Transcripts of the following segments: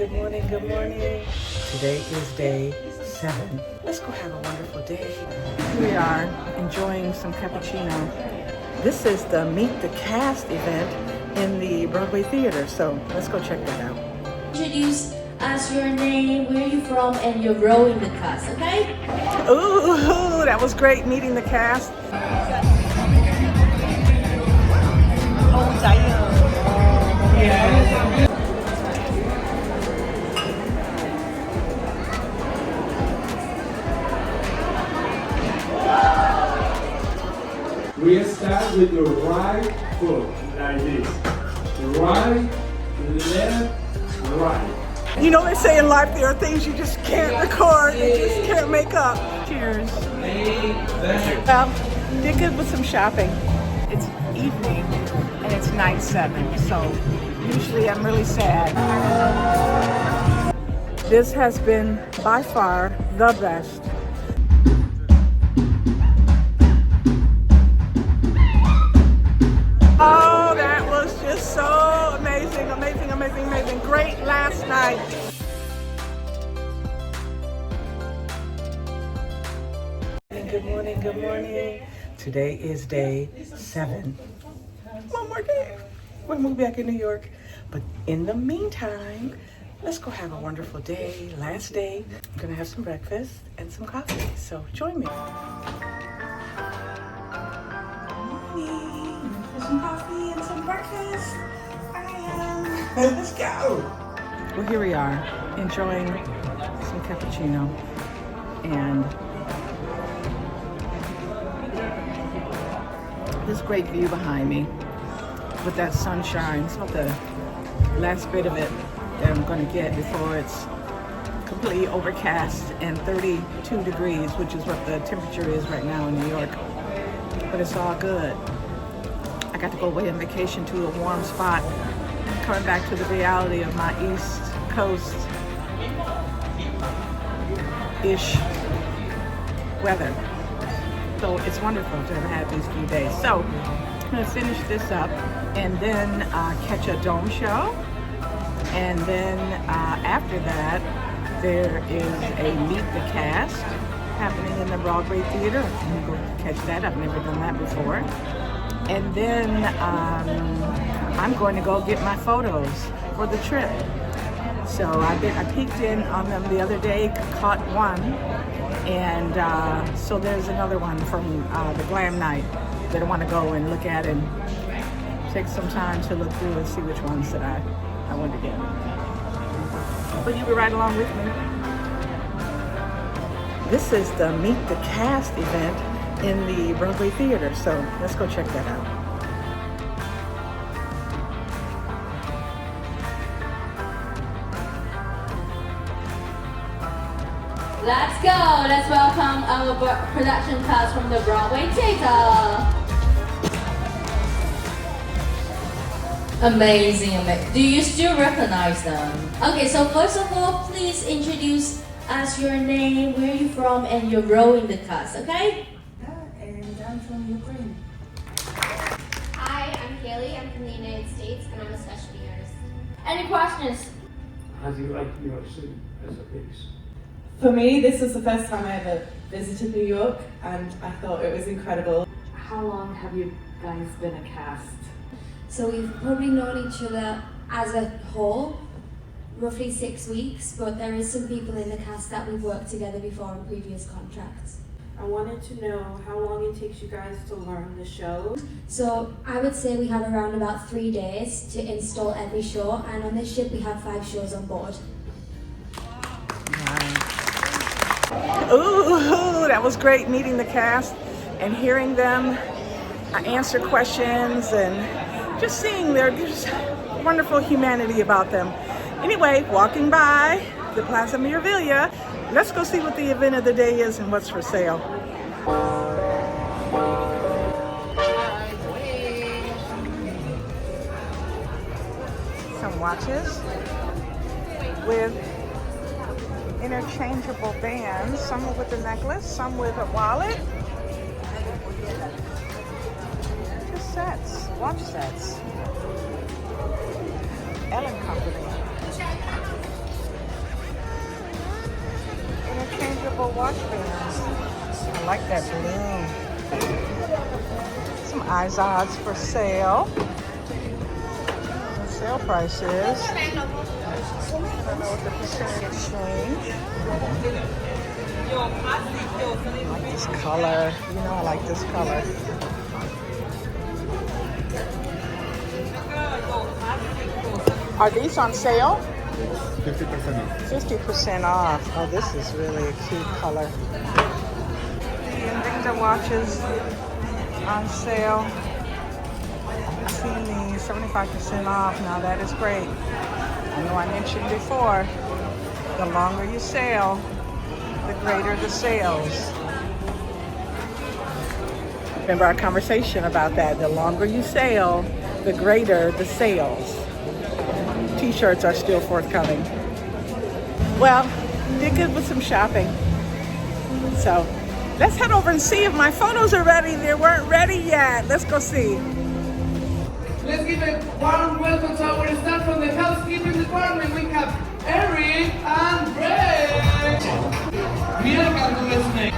good morning, good morning. Today is day 7. Let's go have a wonderful day. Here we are enjoying some cappuccino. This is the Meet the Cast event in the Broadway Theater, so let's go check that out. Introduce us your name, where you're from, and your role in the cast, okay? Ooh, that was great meeting the cast. Oh, Diane. Yeah. We start with the right foot, like this. Right, left, right. You know, they say in life there are things you just can't record, you just can't make up. Cheers. Did good with some shopping. It's evening and it's night 7, so usually I'm really sad. This has been by far the best. Oh, that was just so amazing, amazing, amazing, amazing. Great last night. Good morning, good morning. Today is day 7. One more day. We'll move back in New York. But in the meantime, let's go have a wonderful day. Last day. I'm gonna have some breakfast and some coffee. So join me. Some coffee and some breakfast. Let's go. Well, here we are, enjoying some cappuccino and this great view behind me with that sunshine. It's about the last bit of it that I'm going to get before it's completely overcast and 32 degrees, which is what the temperature is right now in New York. But it's all good. I got to go away on vacation to a warm spot, coming back to the reality of my East Coast-ish weather. So it's wonderful to have had these few days. So I'm gonna finish this up and then catch a dome show. And then after that, there is a Meet the Cast happening in the Broadway Theater. I'm gonna go catch that. I've never done that before. And then I'm going to go get my photos for the trip. So I peeked in on them the other day, caught one, and so there's another one from the glam night that I want to go and look at and take some time to look through and see which ones that I want to get. But you were right along with me. This is the Meet the Cast event in the Broadway Theater, so let's go check that out. Let's go! Let's welcome our production cast from the Broadway Theater. Amazing, amazing. Do you still recognize them? Okay, so first of all, please introduce us your name, where you're from, and your role in the cast, okay? And I'm from Ukraine. Hi, I'm Haley. I'm from the United States, and I'm a specialty nurse. Any questions? How do you like New York City as a base? For me, this was the first time I ever visited New York, and I thought it was incredible. How long have you guys been a cast? So we've probably known each other as a whole, roughly 6 weeks, but there is some people in the cast that we've worked together before on previous contracts. I wanted to know how long it takes you guys to learn the show. So I would say we have around about 3 days to install every show, and on this ship we have 5 shows on board. Ooh, that was great meeting the cast and hearing them answer questions and just seeing their just wonderful humanity about them. Anyway, walking by the Plaza Mirabilia, let's go see what the event of the day is and what's for sale. Some watches with interchangeable bands, some with a necklace, some with a wallet. Just sets, watch sets. Ellen Company. wash bands. I like that blue. Some Izods for sale. The sale price is. I don't know what the percentage change. I like this color. You know I like this color. Are these on sale? 50% off. 50% off. Oh, this is really a cute color. The Invicta watches on sale. I've seen these 75% off. Now that is great. I know I mentioned before, the longer you sail, the greater the sales. Remember our conversation about that. The longer you sail, the greater the sales. T-shirts are still forthcoming. Well, did good with some shopping. So let's head over and see if my photos are ready. They weren't ready yet. Let's go see. Let's give a warm welcome to our staff from the housekeeping department. We have Eric and Greg. Mira cuando les ne.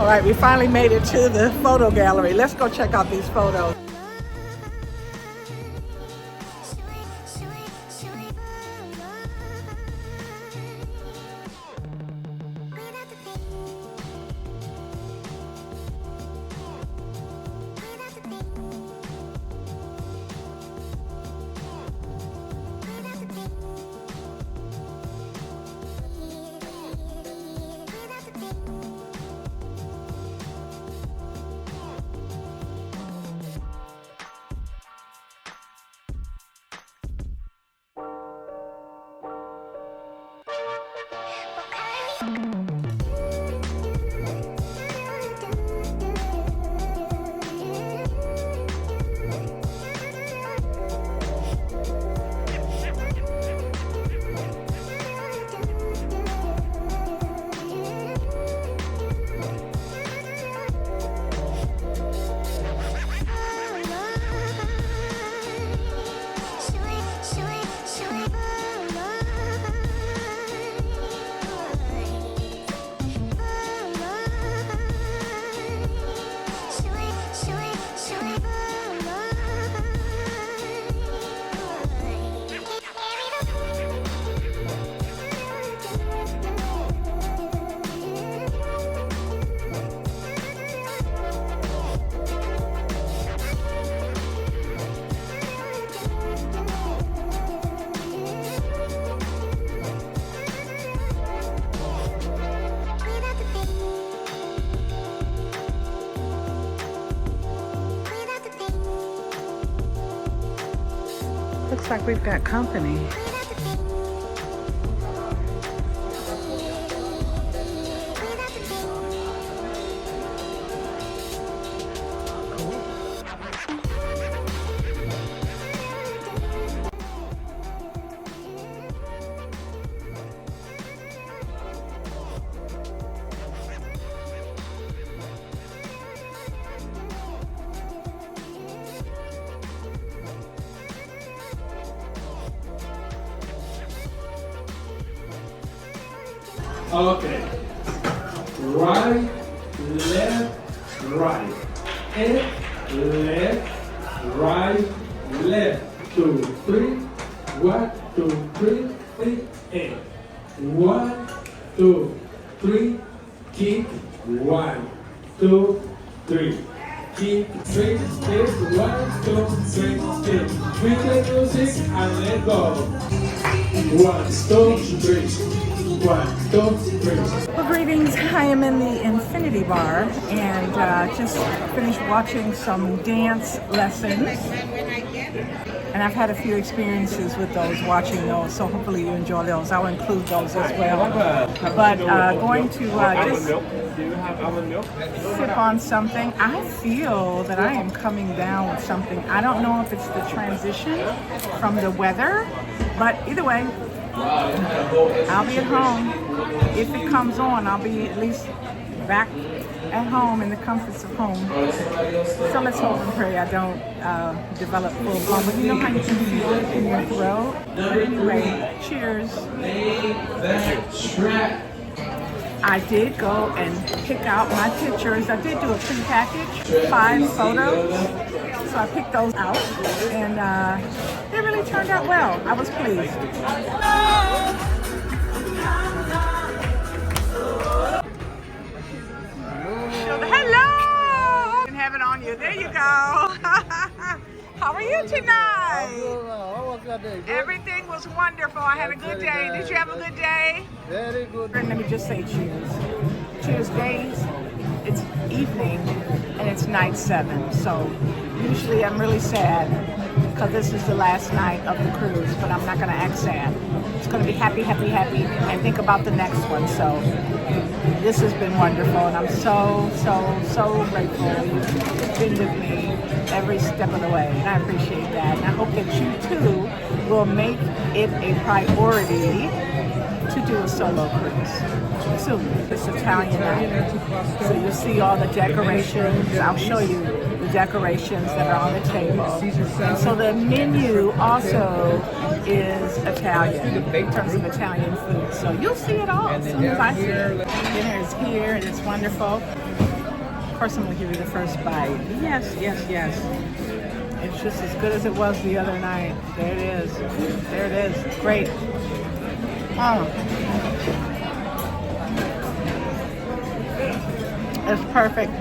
All right, we finally made it to the photo gallery. Let's go check out these photos. Looks like we've got company. Okay. Right, left, right. Left, right, left. 2, 3. 1, 2, 3, 8. 1, 2, 3. Kick. 1, 2, 3. Kick, 3, skip. 1, 2, 3, skip. With the music and let go. 1, 2, 3. 1, 2, 3. Well, greetings. I am in the Infinity Bar and just finished watching some dance lessons. And I've had a few experiences with those, watching those, so hopefully you enjoy those. I'll include those as well. But going to just sip on something. I feel that I am coming down with something. I don't know if it's the transition from the weather, but either way, I'll be at home. If it comes on, I'll be at least back at home in the comforts of home. So let's hope and pray I don't develop full blown. But you know how you can feel it in your throat? But anyway, cheers. I did go and pick out my pictures. I did do a pre-package, 5 photos. So I picked those out, and they really turned out well. I was pleased. Hello! And have it on you. There you go. How are you tonight? How was your day? Everything was wonderful. I had a good day. Did you have a good day? Very good. And let me just say cheers. Cheers, days. It's evening and it's night 7. So usually I'm really sad because this is the last night of the cruise, but I'm not going to act sad. It's going to be happy, happy, happy, and think about the next one. So this has been wonderful, and I'm so, so, so grateful you've been with me every step of the way, and I appreciate that. And I hope that you too will make it a priority to do a solo cruise soon. It's Italian night, so you'll see all the decorations. I'll show you the decorations that are on the table. And so the menu also is Italian, in terms of Italian food. So you'll see it all as soon as I see it. Dinner is here and it's wonderful. Of course, I'm gonna give you the first bite. Yes, yes, yes. It's just as good as it was the other night. There it is. There it is. Great. It's perfect.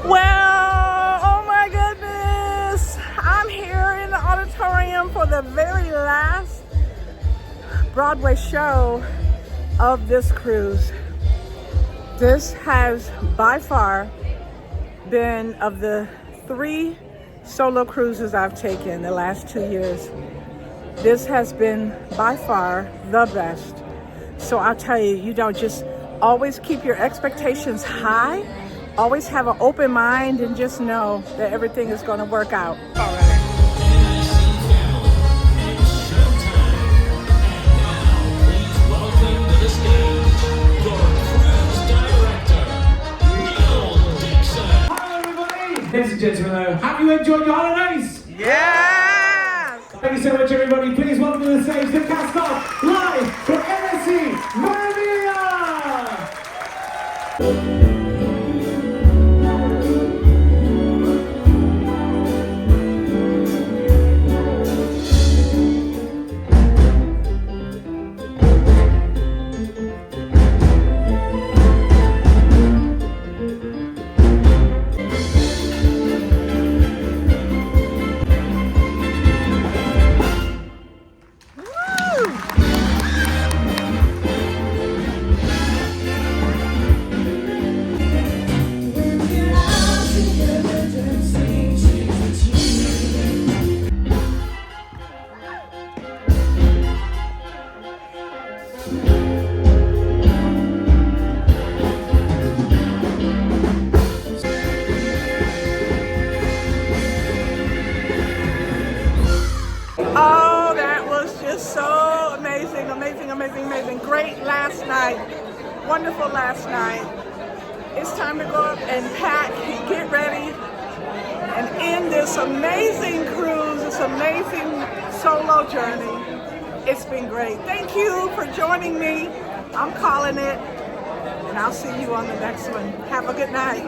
Well, oh my goodness. I'm here in the auditorium for the very last Broadway show of this cruise. This has by far been, of the 3 solo cruises I've taken the last 2 years, this has been by far the best. So I'll tell you, you don't just always keep your expectations high, always have an open mind, and just know that everything is going to work out. Ladies and gentlemen, have you enjoyed your holidays? Yes! Thank you so much, everybody. Please welcome to the stage the cast of live from MSC Maria! Oh, that was just so amazing, amazing, amazing, amazing. Great last night. Wonderful last night. It's time to go up and pack, get ready, and end this amazing cruise, this amazing solo journey. It's been great. Thank you for joining me. I'm calling it, and I'll see you on the next one. Have a good night.